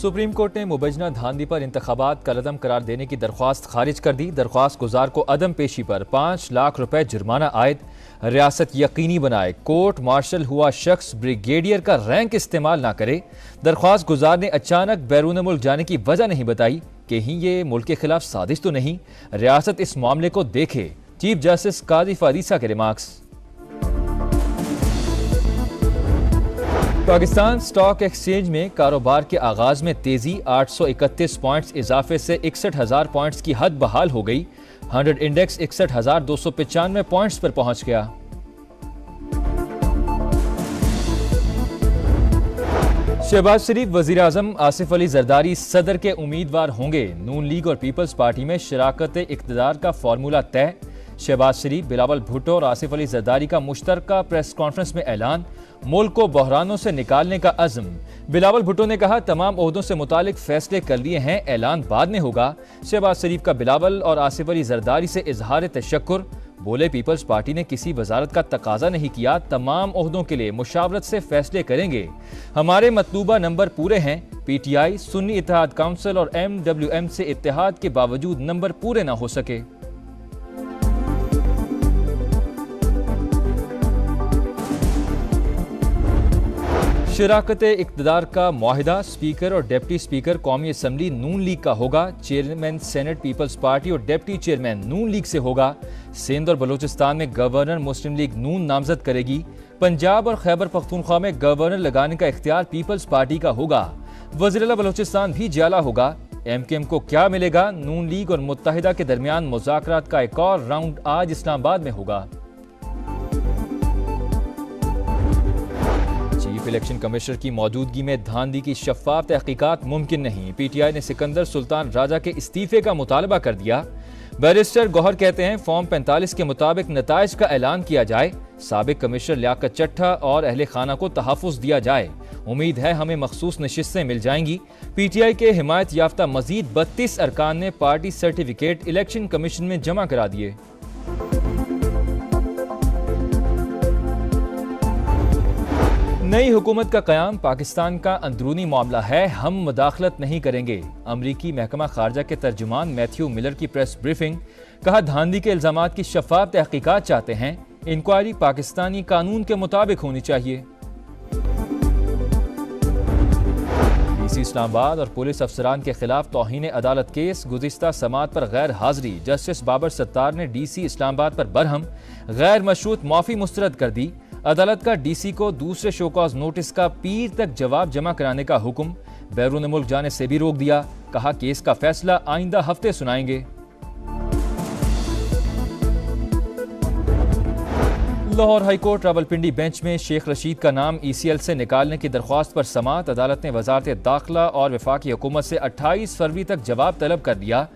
Supreme court ने मुबैना धांधली पर इंतखाबात कलअदम करार देने की दरख्वास्त खारिज कर दी। दरख्वास्त गुजार को अदम पेशी पर 5 लाख रुपए जुर्माना आयद, रियासत यकीनी बनाए कोर्ट मार्शल हुआ शख्स ब्रिगेडियर का रैंक इस्तेमाल ना करे। दरख्वास्त गुजार ने अचानक बैरून मुल्क जाने की वजह नहीं बताई। कहीं ये मुल्क के खिलाफ साजिश तो नहीं, रियासत इस मामले को देखे। चीफ जस्टिस काजी फारीसा के रिमार्क्स। पाकिस्तान स्टॉक एक्सचेंज में कारोबार के आगाज में तेजी, 831 पॉइंट्स इजाफे से 61,000 पॉइंट्स की हद बहाल हो गई। 100 इंडेक्स 61,295 पॉइंट्स पर पहुंच गया। शहबाज शरीफ वजीर आजम, आसिफ अली जरदारी सदर के उम्मीदवार होंगे। नून लीग और पीपल्स पार्टी में शराकत इक्तदार का फार्मूला तय। शहबाज शरीफ, बिलावल भुट्टो और आसिफ अली जरदारी का मुश्तरका प्रेस कॉन्फ्रेंस में ऐलान। मुल्क को बहरानों से निकालने का अज़्म। बिलावल भुट्टो ने कहा, तमाम ओहदों से मुतालिक फैसले कर लिए हैं, ऐलान बाद में होगा। शहबाज शरीफ का बिलावल और आसिफ अली जरदारी से इजहार तशक्कुर। बोले, पीपल्स पार्टी ने किसी वजारत का तकाजा नहीं किया, तमाम ओहदों के लिए मुशावरत से फैसले करेंगे। हमारे मतलूबा नंबर पूरे हैं। PTI, सुन्नी इत्तेहाद काउंसिल और MWM से इत्तेहाद के बावजूद नंबर पूरे ना हो सके। शराकत इक्तदार का मुआहिदा स्पीकर और डिप्टी स्पीकर कौमी असम्बली नून लीग का होगा। चेयरमैन सेनेट पीपल्स पार्टी और डिप्टी चेयरमैन नून लीग से होगा। सिंध और बलूचिस्तान में गवर्नर मुस्लिम लीग नून नामजद करेगी। पंजाब और खैबर पख्तूनख्वा में गवर्नर लगाने का इख्तियार पीपल्स पार्टी का होगा। वज़ीर-ए-आला बलूचिस्तान भी जियाला होगा। MKM को क्या मिलेगा? नून लीग और मुत्तहिदा के दरमियान मुज़ाकरात का एक और राउंड आज इस्लामाबाद में होगा। चीफ इलेक्शन कमिश्नर की मौजूदगी में धांधली की शफ़ाफ तहकीकात मुमकिन नहीं। PTI ने सिकंदर सुल्तान राजा के इस्तीफे का मुतालबा कर दिया। बैरिस्टर गौहर कहते हैं, फॉर्म 45 के मुताबिक नताइज का ऐलान किया जाए। साबिक कमिश्नर लियाकत चट्ठा और अहले खाना को तहफ़्फ़ुज़ दिया जाए। उम्मीद है हमें मखसूस नशिस्तें मिल जाएंगी। PTI के हिमायत याफ्ता मजीद 32 अरकान ने पार्टी सर्टिफिकेट इलेक्शन कमीशन में जमा करा दिए। नई हुकूमत का क़याम पाकिस्तान का अंदरूनी मामला है, हम मुदाखलत नहीं करेंगे। अमरीकी महकमा खारजा के तर्जुमान मैथ्यू मिलर की प्रेस ब्रीफिंग। कहा, धांधली के इल्जामात की शफ़ाफ तहकीकात चाहते हैं। इंक्वायरी पाकिस्तानी कानून के मुताबिक होनी चाहिए। DC इस्लामाबाद और पुलिस अफसरान के खिलाफ तौहीन अदालत केस। गुज़िश्ता समात पर गैर हाजिरी। जस्टिस बाबर सत्तार ने DC इस्लामाबाद पर बरहम गैर मशरूत माफ़ी मुस्तरद कर दी। अदालत का DC को दूसरे शोकॉज नोटिस का पीर तक जवाब जमा कराने का हुक्म। बैरून मुल्क जाने से भी रोक दिया। कहा, केस का फैसला आइंदा हफ्ते सुनाएंगे। लाहौर हाईकोर्ट रावलपिंडी बेंच में शेख रशीद का नाम ECL से निकालने की दरख्वास्त पर समात। अदालत ने वजारत दाखिला और वफाकी हुकूमत से 28 फरवरी तक जवाब तलब कर दिया।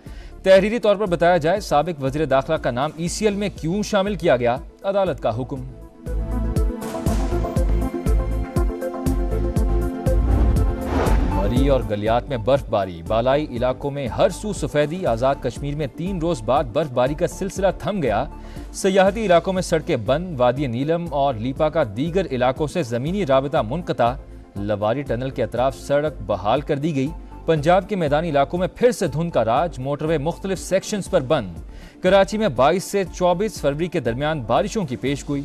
तहरीरी तौर पर बताया जाए, साबिक वज़ीर दाखिला का नाम ECL में क्यों शामिल किया गया, अदालत का हुक्म। मरी और गलियात में बर्फबारी। बालाई इलाकों में हर सू सफेदी। आज़ाद कश्मीर में 3 रोज बाद बर्फबारी का सिलसिला थम गया। सयाहती इलाकों में सड़कें बंद। वादी नीलम और लीपा का दीगर इलाकों से जमीनी राबिता मुनक़ता। लवारी टनल के अतराफ सड़क बहाल कर दी गई। पंजाब के मैदानी इलाकों में फिर से धुंध का राज। मोटरवे मुख्तलिफ सेक्शंस पर बंद। कराची में 22 से 24 फरवरी के दरमियान बारिशों की पेशगोई।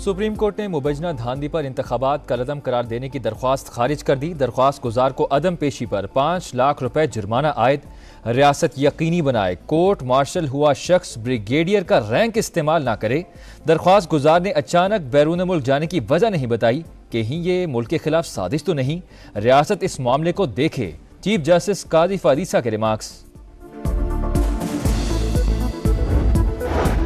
सुप्रीम कोर्ट ने मुबैना धांधली पर इंतखाबात कलअदम करार देने की दरख्वास्त खारिज कर दी। दरख्वास्त गुजार को अदम पेशी पर 5 लाख रुपए जुर्माना आयद, रियासत यकीनी बनाए कोर्ट मार्शल हुआ शख्स ब्रिगेडियर का रैंक इस्तेमाल ना करे। दरख्वास्त गुजार ने अचानक बैरून मुल्क जाने की वजह नहीं बताई। कहीं ये मुल्क के खिलाफ साजिश तो नहीं, रियासत इस मामले को देखे। चीफ जस्टिस काजी फारीसा के रिमार्क्स।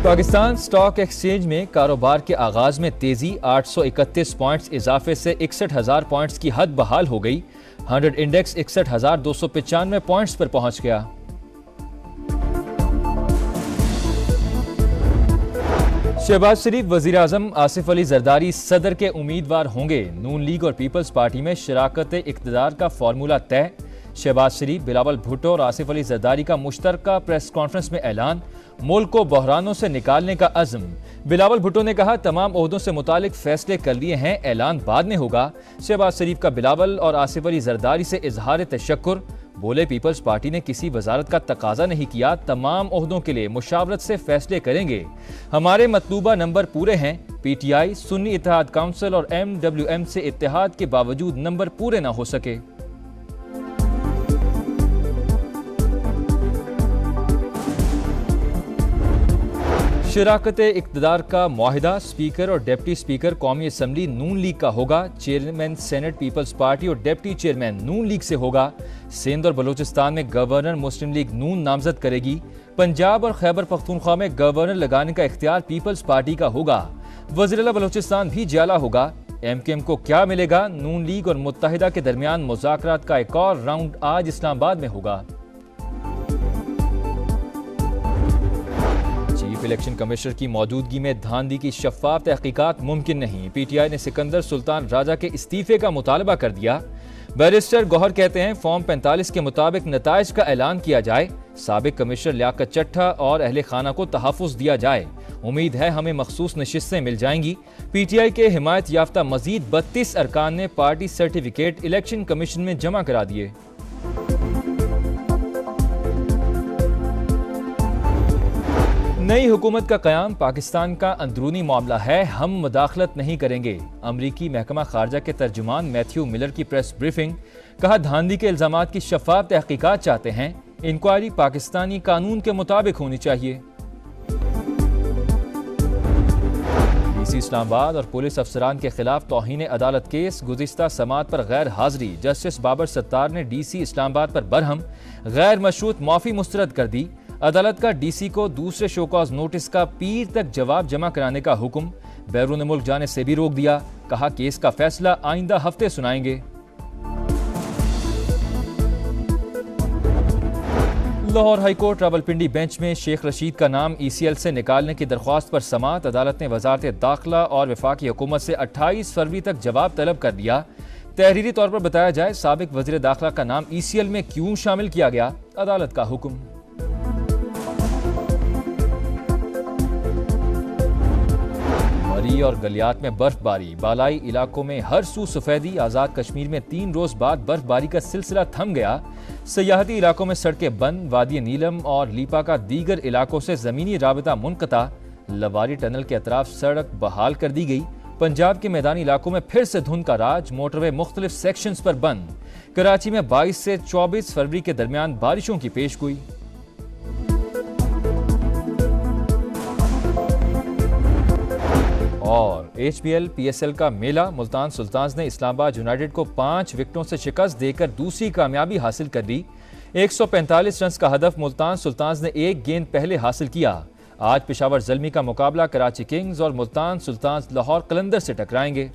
पाकिस्तान स्टॉक एक्सचेंज में कारोबार के आगाज में तेजी, 831 पॉइंट्स इजाफे से 61,000 पॉइंट्स की हद बहाल हो गई। 100 इंडेक्स 61,295 पॉइंट्स पर पहुंच गया। शहबाज शरीफ वजीर आजम, आसिफ अली जरदारी सदर के उम्मीदवार होंगे। नून लीग और पीपल्स पार्टी में शराकत इक्तदार का फार्मूला तय। शहबाज शरीफ, बिलावल भुट्टो और आसिफ अली जरदारी का मुश्तरका प्रेस कॉन्फ्रेंस में ऐलान। मुल्क को बहरानों से निकालने का अज़्म। बिलावल भुट्टो ने कहा, तमाम ओहदों से मुतालिक फैसले कर लिए हैं, ऐलान बाद में होगा। शहबाज शरीफ का बिलावल और आसिफ अली जरदारी से इजहार तशक्कुर। बोले, पीपल्स पार्टी ने किसी वजारत का तकाजा नहीं किया, तमाम ओहदों के लिए मुशावरत से फैसले करेंगे। हमारे मतलूबा नंबर पूरे हैं। PTI, सुन्नी इत्तेहाद काउंसिल और MWM से इत्तेहाद के बावजूद नंबर पूरे ना हो सके। शराकत इक़्तिदार का मुआहिदा स्पीकर और डिप्टी स्पीकर कौमी असम्बली नून लीग का होगा। चेयरमैन सेनेट पीपल्स पार्टी और डिप्टी चेयरमैन नून लीग से होगा। सिंध और बलूचिस्तान में गवर्नर मुस्लिम लीग नून नामजद करेगी। पंजाब और खैबर पख्तूनख्वा में गवर्नर लगाने का इख्तियार पीपल्स पार्टी का होगा। वज़ीर-ए-आला बलूचिस्तान भी जियाला होगा। MKM को क्या मिलेगा? नून लीग और मुत्तहिदा के दरमियान मुज़ाकरात का एक और राउंड आज इस्लामाबाद में होगा। चीफ इलेक्शन कमिश्नर की मौजूदगी में धांधली की शफ़ाफ तहकीकात मुमकिन नहीं। PTI ने सिकंदर सुल्तान राजा के इस्तीफे का मुतालबा कर दिया। बैरिस्टर गौहर कहते हैं, फॉर्म 45 के मुताबिक नताइज का ऐलान किया जाए। साबिक कमिश्नर लियाकत चट्ठा और अहले खाना को तहफ़्फ़ुज़ दिया जाए। उम्मीद है हमें मखसूस नशिस्तें मिल जाएंगी। PTI के हिमायत याफ्ता मजीद 32 अरकान ने पार्टी सर्टिफिकेट इलेक्शन कमीशन में जमा करा दिए। नई हुकूमत का क़याम पाकिस्तान का अंदरूनी मामला है, हम मुदाखलत नहीं करेंगे। अमरीकी महकमा खारजा के तर्जुमान मैथ्यू मिलर की प्रेस ब्रीफिंग। कहा, धांधली के इल्जामात की शफ़ाफ तहकीकात चाहते हैं। इंक्वायरी पाकिस्तानी कानून के मुताबिक होनी चाहिए। DC इस्लामाबाद और पुलिस अफसरान के खिलाफ तौहीन अदालत केस। गुज़िश्ता समाअत पर गैर हाजिरी। जस्टिस बाबर सत्तार ने DC इस्लामाबाद पर बरहम गैर मशरूत माफ़ी मुस्तरद कर दी। अदालत का DC को दूसरे शोकॉज नोटिस का पीर तक जवाब जमा कराने का हुक्म। बैरून मुल्क जाने से भी रोक दिया। कहा, केस का फैसला आइंदा हफ्ते सुनाएंगे। लाहौर हाईकोर्ट रावलपिंडी बेंच में शेख रशीद का नाम ECL से निकालने की दरख्वास्त पर समाअत। अदालत ने वजारत दाखिला और वफाकी हुकूमत से 28 फरवरी तक जवाब तलब कर दिया। तहरीरी तौर पर बताया जाए, साबिक वज़ीर दाखिला का नाम ECL में क्यों शामिल किया गया? अदालत का हुक्म। मरी और गलियात में बर्फबारी। बालाई इलाकों में हर सू सफेदी। आज़ाद कश्मीर में 3 रोज बाद बर्फबारी का सिलसिला थम गया। सयाहती इलाकों में सड़कें बंद। वादी नीलम और लीपा का दीगर इलाकों से जमीनी राबिता मुनक़ता। लवारी टनल के अतराफ सड़क बहाल कर दी गई। पंजाब के मैदानी इलाकों में फिर से धुंध का राज। मोटरवे मुख्तलिफ सेक्शंस पर बंद। कराची में 22 से 24 फरवरी के दरमियान बारिशों की पेशगोई। और HBL PSL का मेला। मुल्तान सुल्तान्स ने इस्लामाबाद यूनाइटेड को 5 विकेटों से शिकस्त देकर दूसरी कामयाबी हासिल कर ली। 145 रन का हदफ मुल्तान सुल्तान्स ने 1 गेंद पहले हासिल किया। आज पेशावर ज़ल्मी का मुकाबला कराची किंग्स और मुल्तान सुल्तान्स लाहौर कलंदर से टकराएंगे।